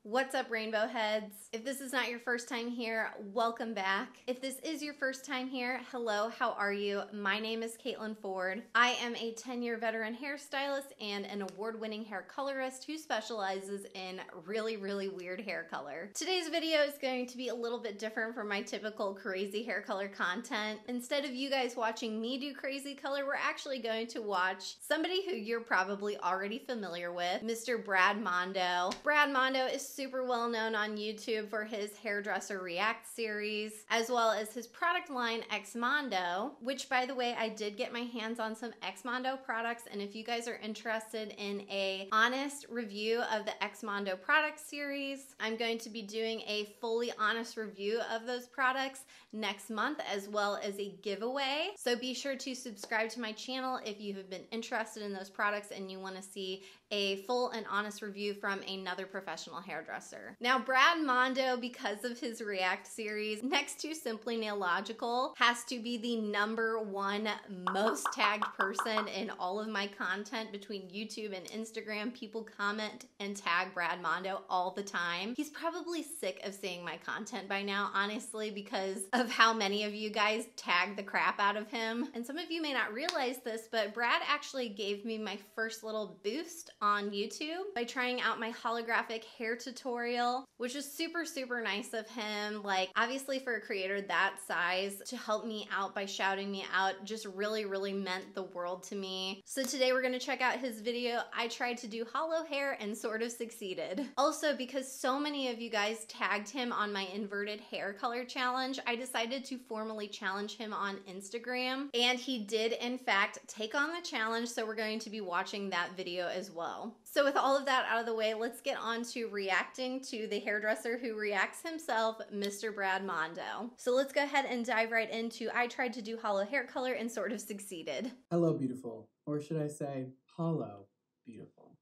What's up, Rainbow Heads? If this is not your first time here, welcome back. If this is your first time here, hello, how are you? My name is Caitlin Ford. I am a 10-year veteran hairstylist and an award-winning hair colorist who specializes in really weird hair color. Today's video is going to be a little bit different from my typical crazy hair color content. Instead of you guys watching me do crazy color, we're actually going to watch somebody who you're probably already familiar with, Mr. Brad Mondo. Brad Mondo is super well known on YouTube for his Hairdresser React series, as well as his product line X Mondo, which, by the way, I did get my hands on some X Mondo products, and if you guys are interested in a honest review of the X Mondo product series, I'm going to be doing a fully honest review of those products next month, as well as a giveaway. So be sure to subscribe to my channel if you have been interested in those products and you want to see a full and honest review from another professional hairdresser. Now, Brad Mondo, because of his React series, next to Simply Nailogical, has to be the #1 most tagged person in all of my content between YouTube and Instagram. People comment and tag Brad Mondo all the time. He's probably sick of seeing my content by now, honestly, because of how many of you guys tag the crap out of him. And some of you may not realize this, but Brad actually gave me my first little boost on YouTube by trying out my holographic hair tutorial, which is super nice of him. Like, obviously for a creator that size to help me out by shouting me out just really meant the world to me. So today we're gonna check out his video. I tried to do holo hair and sort of succeeded. Also, because so many of you guys tagged him on my inverted hair color challenge, I decided to formally challenge him on Instagram, and he did in fact take on the challenge, so we're going to be watching that video as well. So with all of that out of the way, let's get on to reacting to the hairdresser who reacts himself, Mr. Brad Mondo. So let's go ahead and dive right into I tried to do holo hair color and sort of succeeded. Hello, beautiful. Or should I say, holo, beautiful.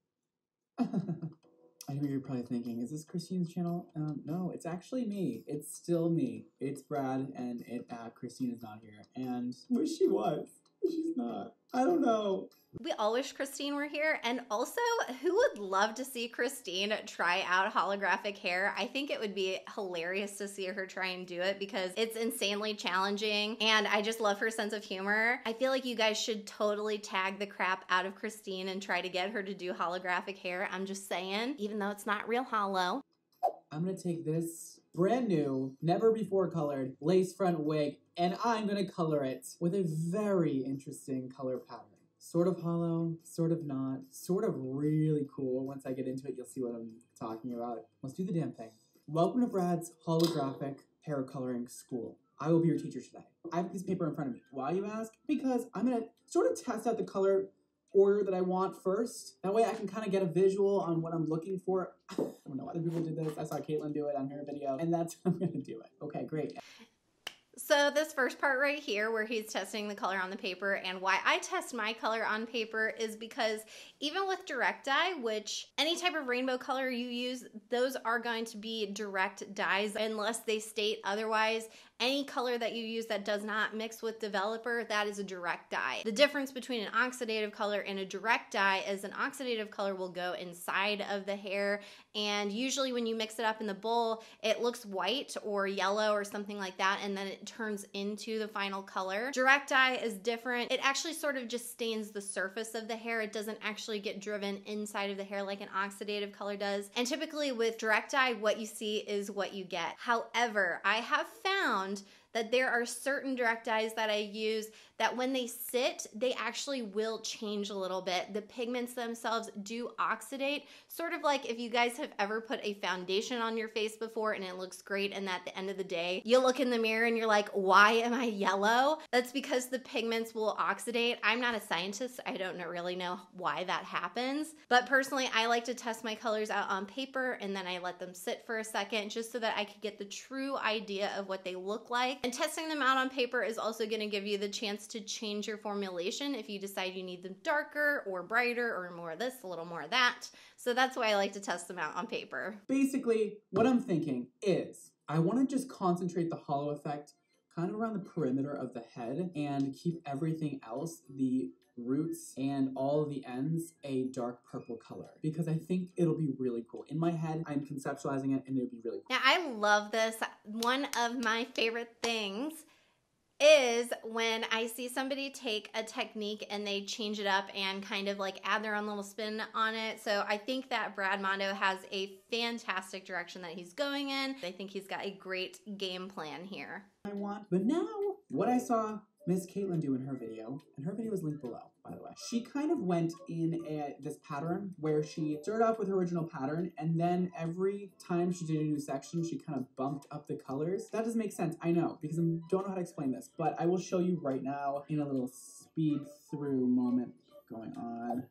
I know you're probably thinking, is this Christine's channel? No, it's actually me. It's still me. It's Brad, and Christine is not here. And wish she was. She's not. I don't know. We all wish Christine were here, and also, who would love to see Christine try out holographic hair? I think it would be hilarious to see her try and do it because it's insanely challenging, and I just love her sense of humor. I feel like you guys should totally tag the crap out of Christine and try to get her to do holographic hair. I'm just saying, even though it's not real holo. I'm gonna take this brand new, never before colored lace front wig, and I'm gonna color it with a very interesting color pattern. Sort of holo, sort of not, sort of really cool. Once I get into it, you'll see what I'm talking about. Let's do the damn thing. Welcome to Brad's holographic hair coloring school. I will be your teacher today. I have a piece of paper in front of me. Why, you ask? Because I'm gonna sort of test out the color order that I want first. That way I can kind of get a visual on what I'm looking for. I don't know, other people did this. I saw Caitlin do it on her video, and that's how I'm gonna do it. Okay, great. So this first part right here where he's testing the color on the paper, and why I test my color on paper is because even with direct dye, which any type of rainbow color you use, those are going to be direct dyes unless they state otherwise. Any color that you use that does not mix with developer, that is a direct dye. The difference between an oxidative color and a direct dye is an oxidative color will go inside of the hair, and usually when you mix it up in the bowl, it looks white or yellow or something like that, and then it turns into the final color. Direct dye is different. It actually sort of just stains the surface of the hair. It doesn't actually get driven inside of the hair like an oxidative color does. And typically with direct dye, what you see is what you get. However, I have found that there are certain direct dyes that I use that when they sit, they actually will change a little bit. The pigments themselves do oxidate, sort of like if you guys have ever put a foundation on your face before and it looks great, and at the end of the day, you look in the mirror and you're like, why am I yellow? That's because the pigments will oxidate. I'm not a scientist. I don't really know why that happens, but personally, I like to test my colors out on paper and then I let them sit for a second just so that I could get the true idea of what they look like. And testing them out on paper is also gonna give you the chance to change your formulation if you decide you need them darker or brighter or more of this, a little more of that. So that's why I like to test them out on paper. Basically, what I'm thinking is I want to just concentrate the holo effect kind of around the perimeter of the head and keep everything else, the roots and all of the ends a dark purple color because I think it'll be really cool. In my head, I'm conceptualizing it and it'll be really cool. Now, I love this. One of my favorite things is when I see somebody take a technique and they change it up and kind of like add their own little spin on it. So I think that Brad Mondo has a fantastic direction that he's going in. I think he's got a great game plan here. But now, what I saw Miss Caitlin do in her video, and her video is linked below, by the way. She kind of went in this pattern where she started off with her original pattern, and then every time she did a new section, she kind of bumped up the colors. That doesn't make sense, I know, because I don't know how to explain this, but I will show you right now in a little speed through moment going on.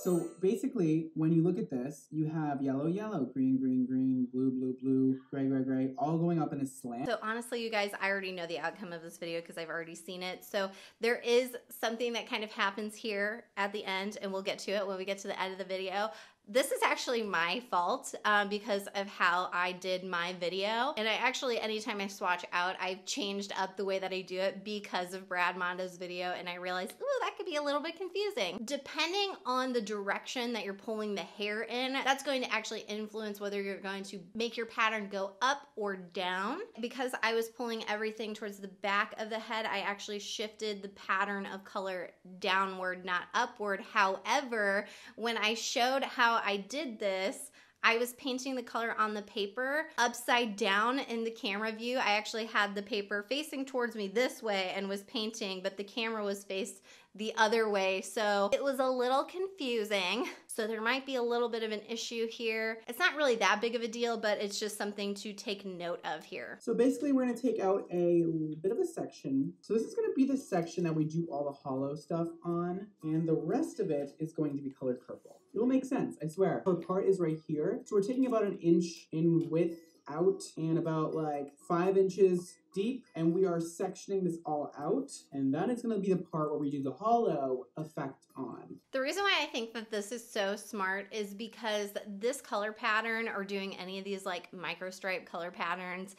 So basically, when you look at this, you have yellow, yellow, green, green, green, blue, blue, blue, gray, gray, gray, all going up in a slant. So honestly, you guys, I already know the outcome of this video because I've already seen it. So there is something that kind of happens here at the end, and we'll get to it when we get to the end of the video. This is actually my fault because of how I did my video. And I actually, anytime I swatch out, I've changed up the way that I do it because of Brad Mondo's video. And I realized, ooh, that could be a little bit confusing. Depending on the direction that you're pulling the hair in, that's going to actually influence whether you're going to make your pattern go up or down. Because I was pulling everything towards the back of the head, I actually shifted the pattern of color downward, not upward. However, when I showed how I did this, I was painting the color on the paper upside down in the camera view. I actually had the paper facing towards me this way and was painting, but the camera was faced the other way. So it was a little confusing. So there might be a little bit of an issue here. It's not really that big of a deal, but it's just something to take note of here. So basically we're gonna take out a bit of a section. So this is gonna be the section that we do all the hollow stuff on, and the rest of it is going to be colored purple. It will make sense, I swear. Our part is right here. So we're taking about an inch in width out and about like 5 inches deep, and we are sectioning this all out, and that is going to be the part where we do the hollow effect on. The reason why I think that this is so smart is because this color pattern, or doing any of these like micro stripe color patterns,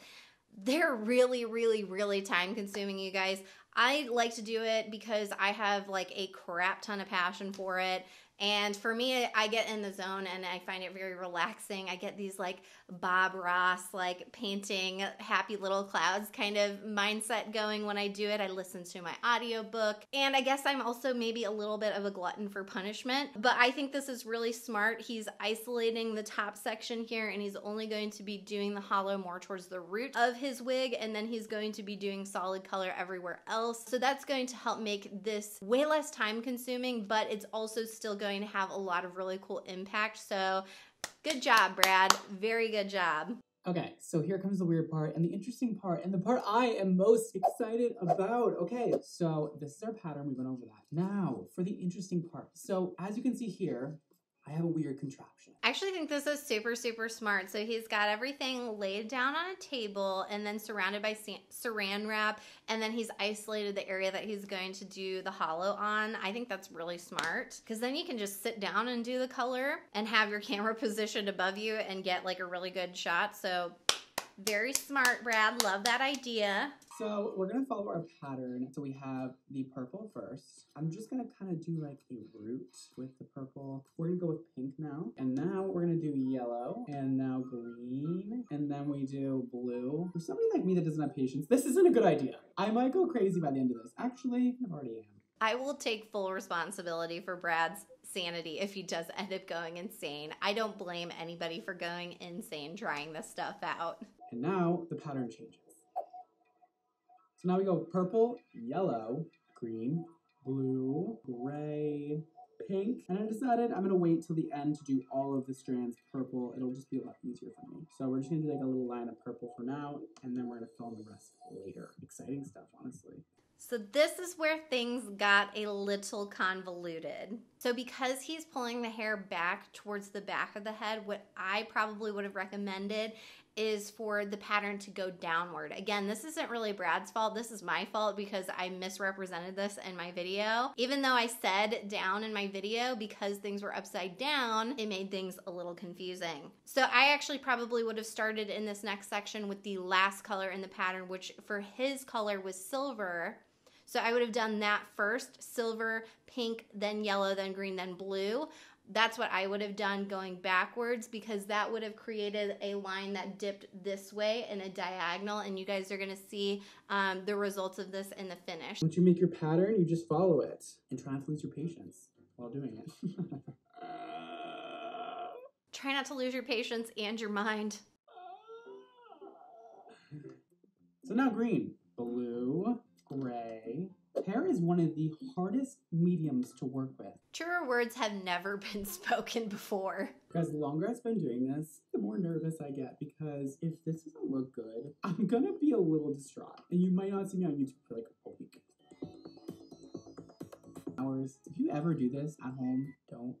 they're really, really, really time consuming, you guys. I like to do it because I have like a crap ton of passion for it. And for me, I get in the zone and I find it very relaxing. I get these like Bob Ross, like painting happy little clouds kind of mindset going when I do it. I listen to my audiobook. And I guess I'm also maybe a little bit of a glutton for punishment. But I think this is really smart. He's isolating the top section here, and he's only going to be doing the hollow more towards the root of his wig. And then he's going to be doing solid color everywhere else. So that's going to help make this way less time consuming, but it's also still going to have a lot of really cool impact. So good job, Brad. Very good job. Okay, so here comes the weird part and the interesting part and the part I am most excited about. Okay, so this is our pattern. We went over that. Now for the interesting part. So as you can see here, I have a weird contraption. I actually think this is super, super smart. So he's got everything laid down on a table and then surrounded by saran wrap, and then he's isolated the area that he's going to do the hollow on. I think that's really smart because then you can just sit down and do the color and have your camera positioned above you and get like a really good shot. So very smart, Brad. Love that idea. So we're gonna follow our pattern. So we have the purple first. I'm just gonna kind of do like a root with the purple. We're gonna go with pink now. And now we're gonna do yellow, and now green, and then we do blue. For somebody like me that doesn't have patience, this isn't a good idea. I might go crazy by the end of this. Actually, I already am. I will take full responsibility for Brad's sanity if he does end up going insane. I don't blame anybody for going insane trying this stuff out. And now the pattern changes. So now we go purple, yellow, green, blue, gray, pink. And I decided I'm gonna wait till the end to do all of the strands purple. It'll just be a lot easier for me. So we're just gonna do like a little line of purple for now, and then we're gonna fill in the rest later. Exciting stuff, honestly. So this is where things got a little convoluted. So because he's pulling the hair back towards the back of the head, what I probably would have recommended is for the pattern to go downward. Again, this isn't really Brad's fault. This is my fault because I misrepresented this in my video. Even though I said down in my video, because things were upside down, it made things a little confusing. So I actually probably would have started in this next section with the last color in the pattern, which for his color was silver. So I would have done that first, silver, pink, then yellow, then green, then blue. That's what I would have done going backwards, because that would have created a line that dipped this way in a diagonal, and you guys are going to see the results of this in the finish. Once you make your pattern, you just follow it and try not to lose your patience while doing it. Try not to lose your patience and your mind. So now green, blue, gray. Hair is one of the hardest mediums to work with. Truer words have never been spoken before. Because the longer I've been doing this, the more nervous I get, because if this doesn't look good, I'm gonna be a little distraught. And you might not see me on YouTube for like a week. Hours. If you ever do this at home, don't.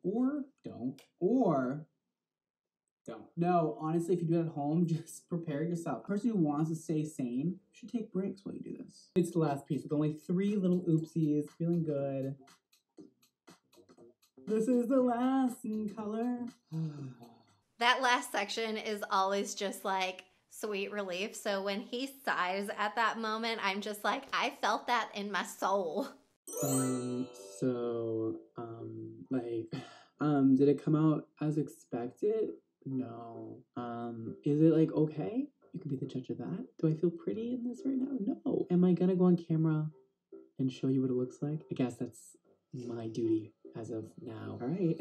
No, honestly, if you do it at home, just prepare yourself. The person who wants to stay sane should take breaks while you do this. It's the last piece with only 3 little oopsies. Feeling good. This is the last in color. That last section is always just like sweet relief. So when he sighs at that moment, I'm just like, I felt that in my soul. Did it come out as expected? No. Is it like okay? You can be the judge of that. Do I feel pretty in this right now? No. Am I gonna go on camera and show you what it looks like? I guess that's my duty as of now. All right.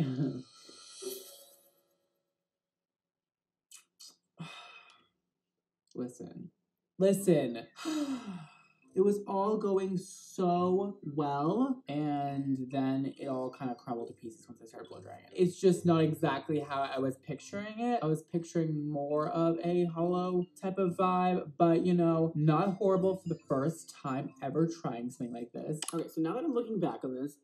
Listen. It was all going so well, and then it all kind of crumbled to pieces once I started blow drying it. It's just not exactly how I was picturing it. I was picturing more of a Holo type of vibe, but you know, not horrible for the first time ever trying something like this. Okay, so now that I'm looking back on this,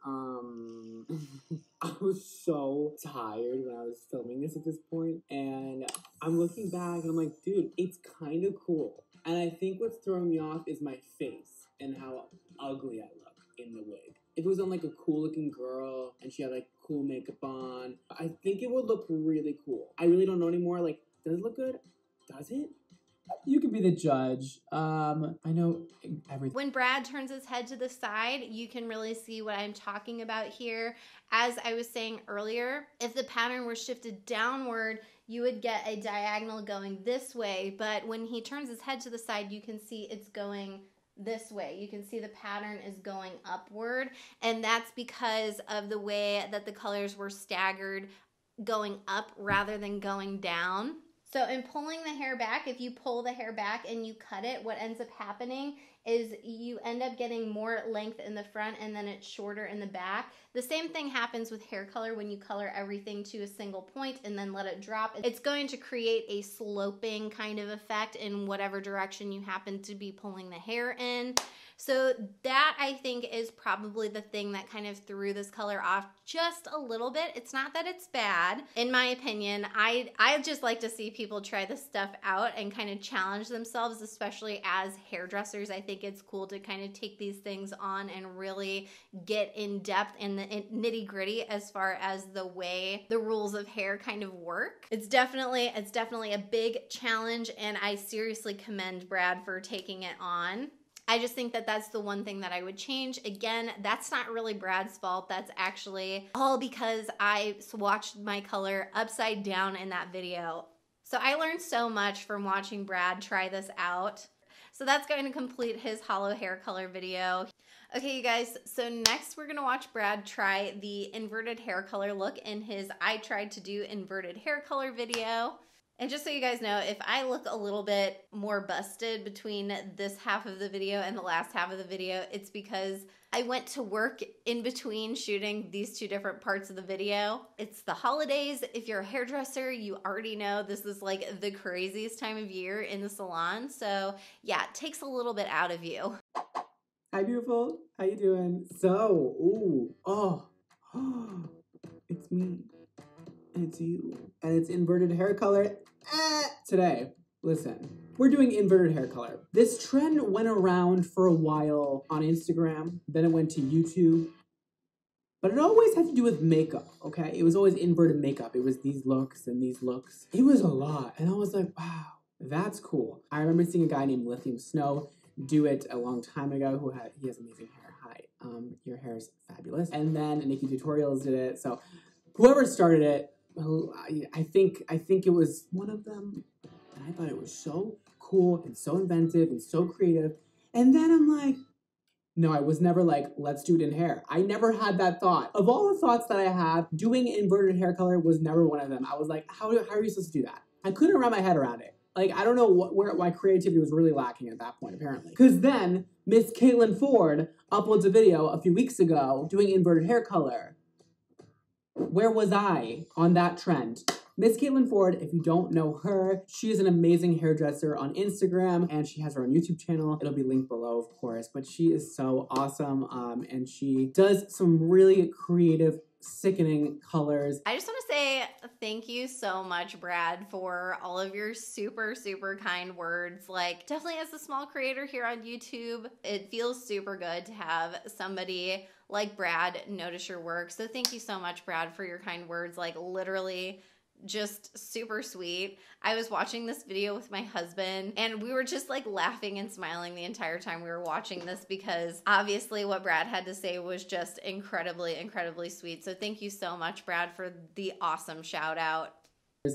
I was so tired when I was filming this at this point, and I'm looking back and I'm like, dude, it's kind of cool. And I think what's throwing me off is my face and how ugly I look in the wig. If it was on like a cool looking girl and she had like cool makeup on, I think it would look really cool. I really don't know anymore. Like, does it look good? Does it? You can be the judge. I know everything. When Brad turns his head to the side, you can really see what I'm talking about here. As I was saying earlier, if the pattern were shifted downward, you would get a diagonal going this way, but when he turns his head to the side, you can see it's going this way. You can see the pattern is going upward, and that's because of the way that the colors were staggered going up rather than going down. So in pulling the hair back, if you pull the hair back and you cut it, what ends up happening is you end up getting more length in the front and then it's shorter in the back. The same thing happens with hair color when you color everything to a single point and then let it drop. It's going to create a sloping kind of effect in whatever direction you happen to be pulling the hair in. So that, I think, is probably the thing that kind of threw this color off just a little bit. It's not that it's bad. In my opinion, I just like to see people try this stuff out and kind of challenge themselves, especially as hairdressers. I think it's cool to kind of take these things on and really get in depth in the nitty gritty as far as the way the rules of hair kind of work. It's definitely a big challenge, and I seriously commend Brad for taking it on. I just think that that's the one thing that I would change. Again, that's not really Brad's fault. That's actually all because I swatched my color upside down in that video. So I learned so much from watching Brad try this out. So that's going to complete his Holo hair color video. Okay, you guys, so next we're going to watch Brad try the inverted hair color look in his I Tried to Do Inverted Hair Color video. And just so you guys know, if I look a little bit more busted between this half of the video and the last half of the video, it's because I went to work in between shooting these two different parts of the video. It's the holidays. If you're a hairdresser, you already know this is like the craziest time of year in the salon. So yeah, it takes a little bit out of you. Hi, beautiful. How you doing? So, it's me. And it's you. And it's inverted hair color today. Listen, we're doing inverted hair color. This trend went around for a while on Instagram, then it went to YouTube, but it always had to do with makeup, okay? It was always inverted makeup. It was these looks and these looks. It was a lot, and I was like, wow, that's cool. I remember seeing a guy named Lithium Snow do it a long time ago he has amazing hair. Hi, your hair is fabulous. And then Nikki Tutorials did it, so whoever started it, I think it was one of them. And I thought it was so cool and so inventive and so creative. And then I'm like, no, I was never like, let's do it in hair. I never had that thought. Of all the thoughts that I have, doing inverted hair color was never one of them. I was like, how are you supposed to do that? I couldn't wrap my head around it. Like, I don't know why creativity was really lacking at that point, apparently. Because then Miss Caitlin Ford uploads a video a few weeks ago doing inverted hair color. Where was I on that trend? Miss Caitlin Ford, if you don't know her, she is an amazing hairdresser on Instagram, and she has her own YouTube channel. It'll be linked below, of course, but she is so awesome, and she does some really creative, sickening colors. I just want to say thank you so much, Brad, for all of your super, super kind words. Like, definitely as a small creator here on YouTube, it feels super good to have somebody like Brad notice your work. So thank you so much, Brad, for your kind words. Like, literally just super sweet. I was watching this video with my husband and we were just like laughing and smiling the entire time we were watching this, because obviously what Brad had to say was just incredibly, incredibly sweet. So thank you so much, Brad, for the awesome shout out.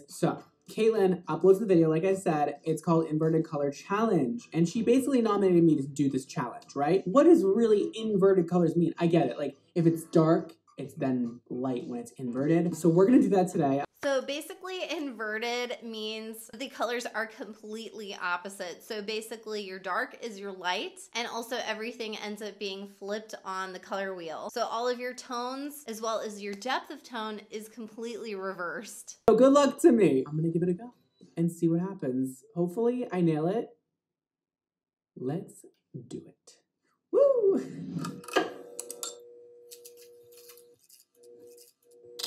So Caitlin uploads the video, like I said, it's called Inverted Color Challenge. And she basically nominated me to do this challenge, right? What does really inverted colors mean? I get it. Like, if it's dark, it's then light when it's inverted. So we're gonna do that today. So basically inverted means the colors are completely opposite. So basically your dark is your light, and also everything ends up being flipped on the color wheel. So all of your tones as well as your depth of tone is completely reversed. So good luck to me. I'm gonna give it a go and see what happens. Hopefully I nail it. Let's do it. Woo!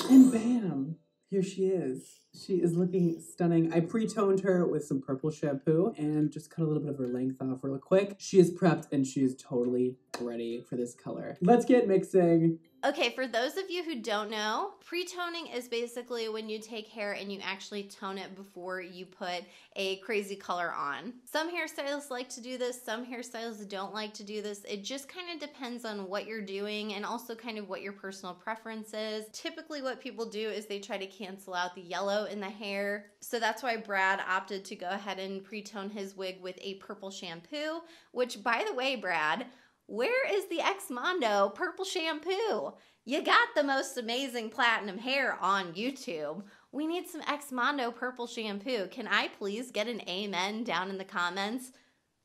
And bam! Here she is. She is looking stunning. I pre-toned her with some purple shampoo and just cut a little bit of her length off real quick. She is prepped and she is totally ready for this color. Let's get mixing. Okay, for those of you who don't know, pre-toning is basically when you take hair and you actually tone it before you put a crazy color on. Some hairstylists like to do this, some hairstylists don't like to do this. It just kind of depends on what you're doing and also kind of what your personal preference is. Typically what people do is they try to cancel out the yellow in the hair. So that's why Brad opted to go ahead and pre-tone his wig with a purple shampoo, which, by the way, Brad, where is the Mondo purple shampoo? You got the most amazing platinum hair on YouTube. We need some Mondo purple shampoo. Can I please get an amen down in the comments?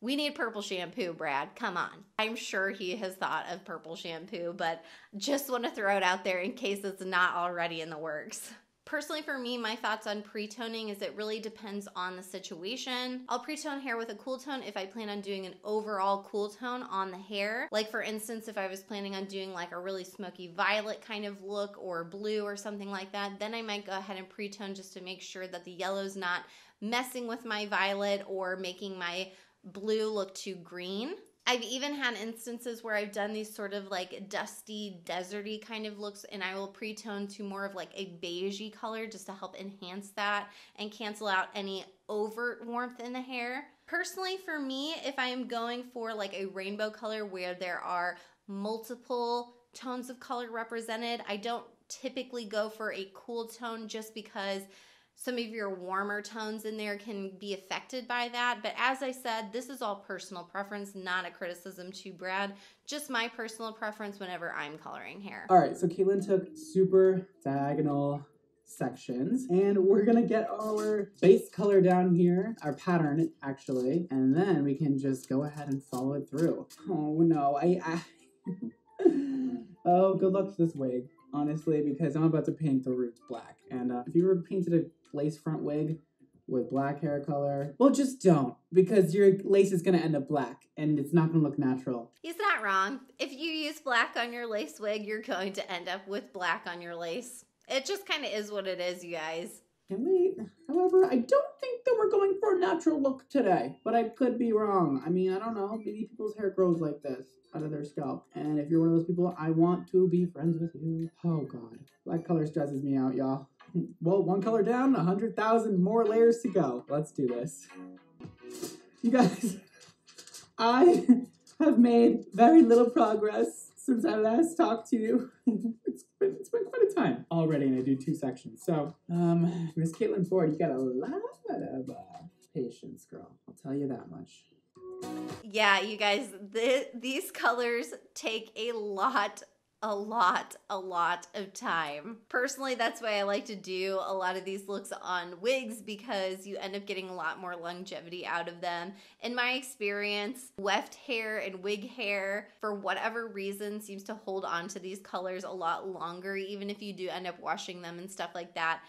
We need purple shampoo, Brad. Come on. I'm sure he has thought of purple shampoo, but just want to throw it out there in case it's not already in the works. Personally, for me, my thoughts on pre-toning is it really depends on the situation. I'll pre-tone hair with a cool tone if I plan on doing an overall cool tone on the hair. Like, for instance, if I was planning on doing like a really smoky violet kind of look or blue or something like that, then I might go ahead and pre-tone just to make sure that the yellow's not messing with my violet or making my blue look too green. I've even had instances where I've done these sort of like dusty, deserty kind of looks, and I will pre-tone to more of like a beigey color just to help enhance that and cancel out any overt warmth in the hair. Personally, for me, if I am going for like a rainbow color where there are multiple tones of color represented, I don't typically go for a cool tone just because some of your warmer tones in there can be affected by that. But as I said, this is all personal preference, not a criticism to Brad, just my personal preference whenever I'm coloring hair. All right, so Caitlin took super diagonal sections, and we're gonna get our base color down here, our pattern actually, and then we can just go ahead and follow it through. Oh no, oh, good luck to this wig, honestly, because I'm about to paint the roots black. And if you ever painted a lace front wig with black hair color, well, just don't, because your lace is gonna end up black and it's not gonna look natural. He's not wrong. If you use black on your lace wig, you're going to end up with black on your lace. It just kind of is what it is, you guys. Can't wait. However, I don't think that we're going for a natural look today, but I could be wrong. I mean, I don't know. Maybe people's hair grows like this out of their scalp. And if you're one of those people, I want to be friends with you. Oh, God. Black color stresses me out, y'all. Well, one color down, 100,000 more layers to go. Let's do this. You guys, I have made very little progress since I last talked to you. It's been quite a time already, and I do 2 sections. So, Miss Caitlin Ford, you got a lot of patience, girl. I'll tell you that much. Yeah, you guys, these colors take a lot of time. Personally, that's why I like to do a lot of these looks on wigs, because you end up getting a lot more longevity out of them. In my experience, weft hair and wig hair, for whatever reason, seems to hold on to these colors a lot longer, even if you do end up washing them and stuff like that.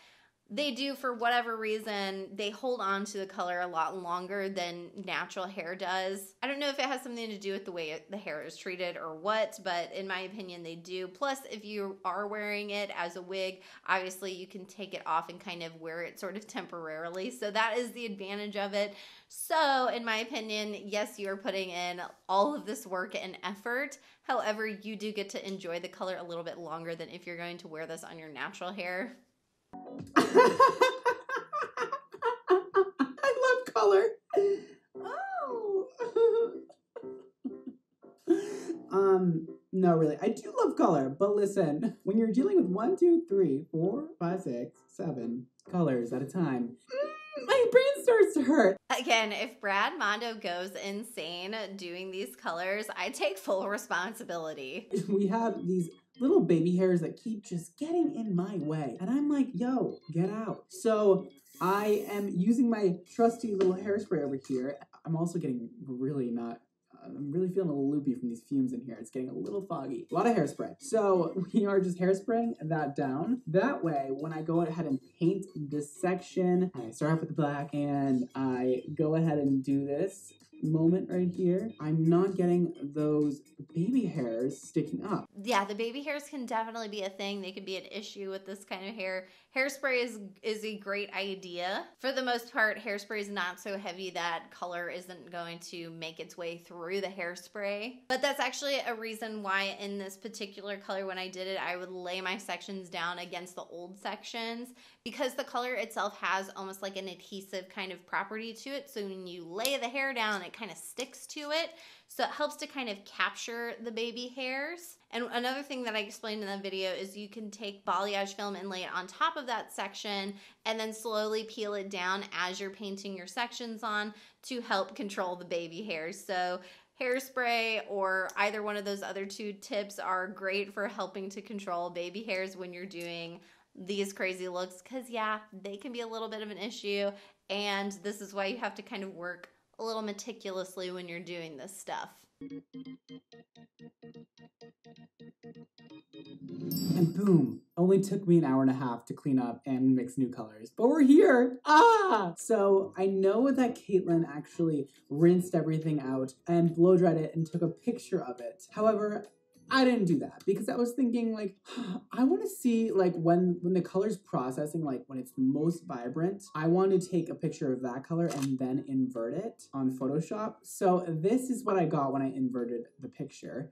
They do, for whatever reason, they hold on to the color a lot longer than natural hair does. I don't know if it has something to do with the way the hair is treated or what, but in my opinion, they do. Plus, if you are wearing it as a wig, obviously you can take it off and kind of wear it sort of temporarily. So that is the advantage of it. So in my opinion, yes, you are putting in all of this work and effort. However, you do get to enjoy the color a little bit longer than if you're going to wear this on your natural hair. I love color. Oh. No, really. I do love color, but listen, when you're dealing with 1, 2, 3, 4, 5, 6, 7 colors at a time, my brain starts to hurt. Again, if Brad Mondo goes insane doing these colors, I take full responsibility. We have these little baby hairs that keep just getting in my way. And I'm like, yo, get out. So I am using my trusty little hairspray over here. I'm also getting I'm really feeling a little loopy from these fumes in here. It's getting a little foggy. A lot of hairspray. So we are just hairspraying that down. That way, when I go ahead and paint this section, I start off with the black and I go ahead and do this moment right here, I'm not getting those baby hairs sticking up. Yeah, the baby hairs can definitely be a thing. They could be an issue with this kind of hair. Hairspray is a great idea. For the most part, hairspray is not so heavy that color isn't going to make its way through the hairspray. But that's actually a reason why in this particular color, when I did it, I would lay my sections down against the old sections, because the color itself has almost like an adhesive kind of property to it. So when you lay the hair down, it kind of sticks to it. So it helps to kind of capture the baby hairs. And another thing that I explained in the video is you can take balayage film and lay it on top of that section and then slowly peel it down as you're painting your sections on to help control the baby hairs. So hairspray or either one of those other 2 tips are great for helping to control baby hairs when you're doing these crazy looks, because yeah, they can be a little bit of an issue, and this is why you have to kind of work a little meticulously when you're doing this stuff. And boom, only took me an hour and a half to clean up and mix new colors, but we're here. So I know that Caitlin actually rinsed everything out and blow dried it and took a picture of it. However, I didn't do that because I was thinking, like, I want to see, like, when the color's processing, like when it's most vibrant, I want to take a picture of that color and then invert it on Photoshop. So this is what I got when I inverted the picture.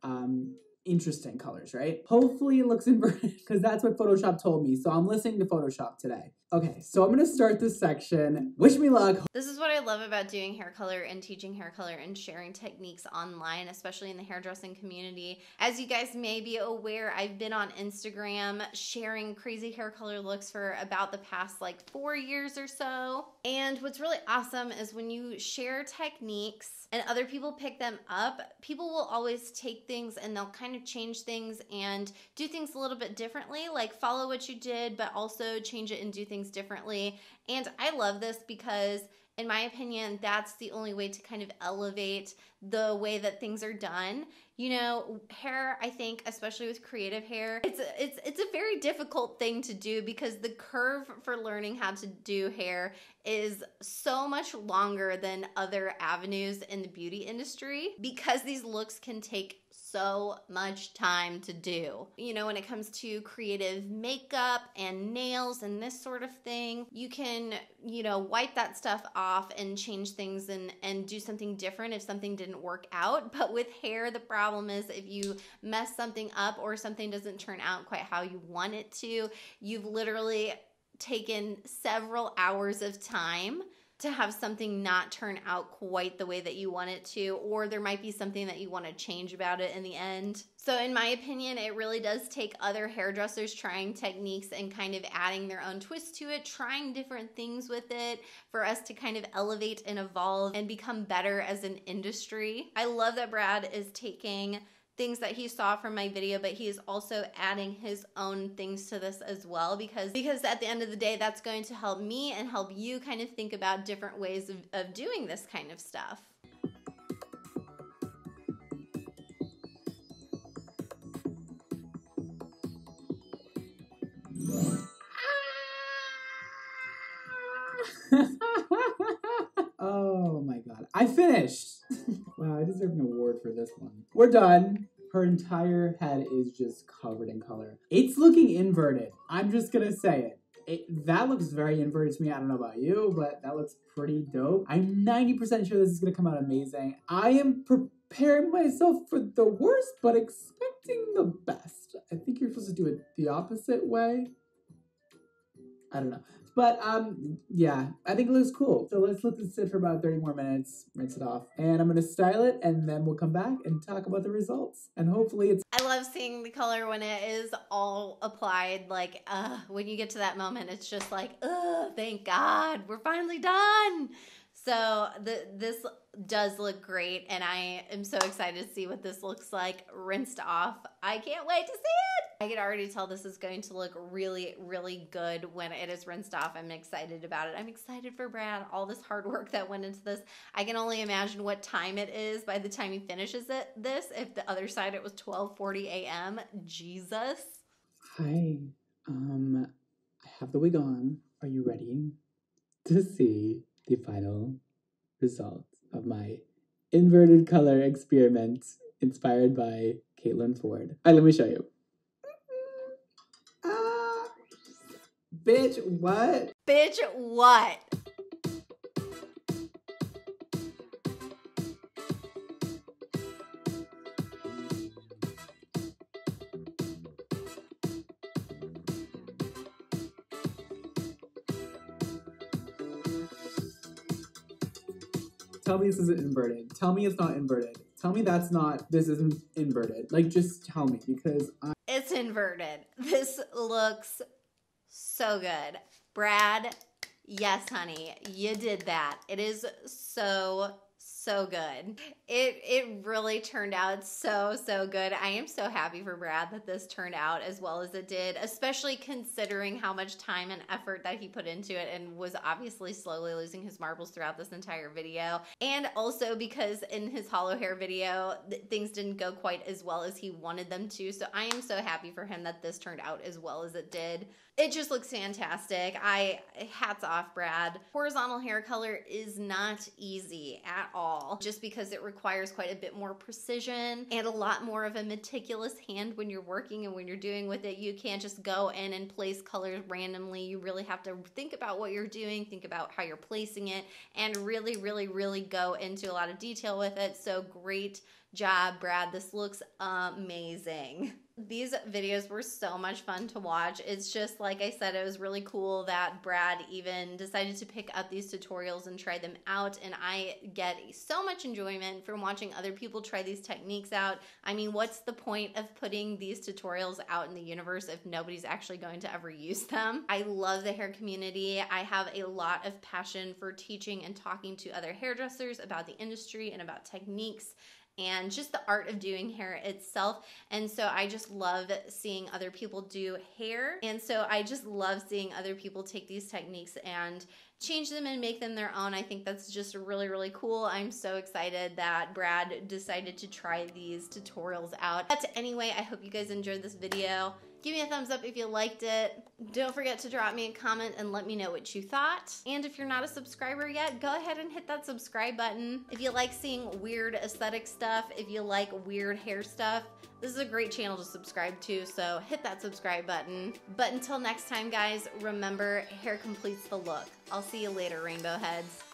Interesting colors, right? Hopefully it looks inverted because that's what Photoshop told me. So I'm listening to Photoshop today. Okay, so I'm gonna start this section. Wish me luck. This is what I love about doing hair color and teaching hair color and sharing techniques online, especially in the hairdressing community. As you guys may be aware, I've been on Instagram sharing crazy hair color looks for about the past like 4 years or so. And what's really awesome is when you share techniques and other people pick them up, people will always take things and they'll kind of change things and do things a little bit differently, like follow what you did, but also change it and do things differently. And I love this because in my opinion, that's the only way to kind of elevate the way that things are done. You know, hair, I think, especially with creative hair, it's a very difficult thing to do because the curve for learning how to do hair is so much longer than other avenues in the beauty industry, because these looks can take so much time to do. You know, when it comes to creative makeup and nails and this sort of thing, you can, you know, wipe that stuff off and change things and do something different if something didn't work out. But with hair, the problem is if you mess something up or something doesn't turn out quite how you want it to, you've literally taken several hours of time to have something not turn out quite the way that you want it to, or there might be something that you want to change about it in the end. So in my opinion, it really does take other hairdressers trying techniques and kind of adding their own twist to it, trying different things with it for us to kind of elevate and evolve and become better as an industry. I love that Brad is taking things that he saw from my video, but he is also adding his own things to this as well, because at the end of the day, that's going to help me and help you kind of think about different ways of doing this kind of stuff. Oh my god. I finished! Wow, I deserve an award for this one. We're done. Her entire head is just covered in color. It's looking inverted. I'm just gonna say it. That looks very inverted to me. I don't know about you, but that looks pretty dope. I'm 90% sure this is gonna come out amazing. I am preparing myself for the worst, but expecting the best. I think you're supposed to do it the opposite way. I don't know. But, yeah, I think it looks cool. So let's let this sit for about 30 more minutes, rinse it off. And I'm going to style it, and then we'll come back and talk about the results. And hopefully it's... I love seeing the color when it is all applied. Like, when you get to that moment, it's just like, thank God, we're finally done. So this does look great, and I am so excited to see what this looks like rinsed off. I can't wait to see it. I can already tell this is going to look really, really good when it is rinsed off. I'm excited about it. I'm excited for Brad, all this hard work that went into this. I can only imagine what time it is by the time he finishes this. If the other side it was 12:40 a.m. Jesus. Hi, I have the wig on. Are you ready to see the final result of my inverted color experiment inspired by Caitlin Ford? Let me show you. Bitch, what? Bitch, what? Tell me this isn't inverted. Tell me it's not inverted. Tell me this isn't inverted. Like, just tell me, because It's inverted. This looks so good. Brad, yes, honey, you did that. It is so good. It really turned out so good. I am so happy for Brad that this turned out as well as it did, especially considering how much time and effort that he put into it and was obviously slowly losing his marbles throughout this entire video. And also because in his Holo hair video, things didn't go quite as well as he wanted them to. So I am so happy for him that this turned out as well as it did. It just looks fantastic. Hats off, Brad. Horizontal hair color is not easy at all, just because it requires quite a bit more precision and a lot more of a meticulous hand when you're working and when you're doing with it. You can't just go in and place colors randomly. You really have to think about what you're doing, think about how you're placing it, and really go into a lot of detail with it. So great job, Brad. This looks amazing. These videos were so much fun to watch. It's just, like I said, it was really cool that Brad even decided to pick up these tutorials and try them out, and I get so much enjoyment from watching other people try these techniques out. I mean, what's the point of putting these tutorials out in the universe if nobody's actually going to ever use them? I love the hair community. I have a lot of passion for teaching and talking to other hairdressers about the industry and about techniques and just the art of doing hair itself. And so I just love seeing other people do hair. And so I just love seeing other people take these techniques and change them and make them their own. I think that's just really cool. I'm so excited that Brad decided to try these tutorials out. But anyway, I hope you guys enjoyed this video. Give me a thumbs up if you liked it. Don't forget to drop me a comment and let me know what you thought. And if you're not a subscriber yet, go ahead and hit that subscribe button. If you like seeing weird aesthetic stuff, if you like weird hair stuff, this is a great channel to subscribe to, so hit that subscribe button. But until next time, guys, remember, hair completes the look. I'll see you later, Rainbow Heads.